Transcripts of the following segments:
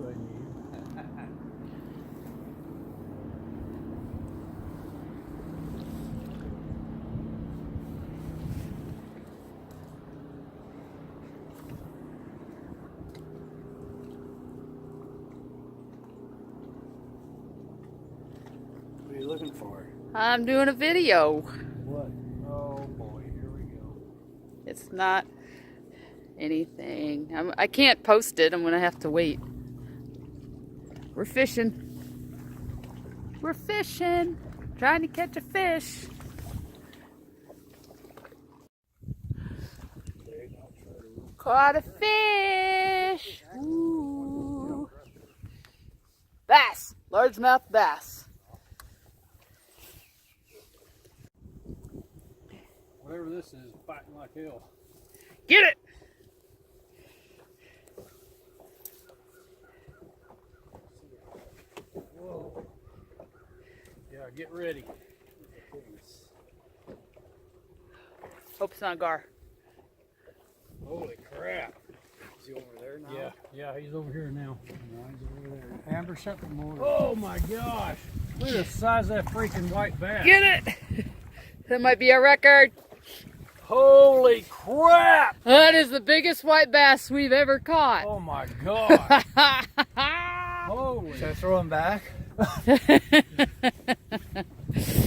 what I need. What are you looking for? I'm doing a video. What? Oh boy, here we go. It's not anything. I can't post it. I'm going to have to wait. We're fishing. We're fishing. Trying to catch a fish. Caught a fish. Ooh. Bass. Largemouth bass. Whatever this is, biting like hell. Get it! Whoa. Yeah, get ready. Hope it's not gar. Holy crap. Is he over there now? Yeah, he's over here now. No, he's over there. Amber, shut the motor. Oh my gosh. Look at the size of that freaking white bass. Get it! That might be a record. Holy crap! That is the biggest white bass we've ever caught. Oh my gosh. Holy. Should I throw him back?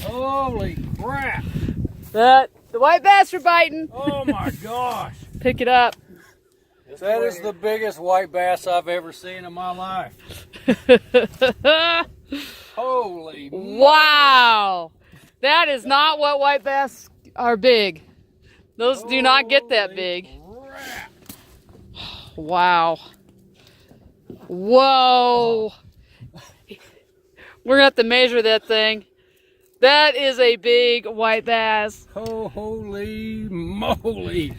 Holy crap. The white bass are biting. Oh my gosh. Pick it up. That is the biggest white bass I've ever seen in my life. Holy. Wow. That is not what white bass are big. Those do not get that big. Crap. Wow. Whoa. We're going to have to measure that thing. That is a big white bass. Holy moly.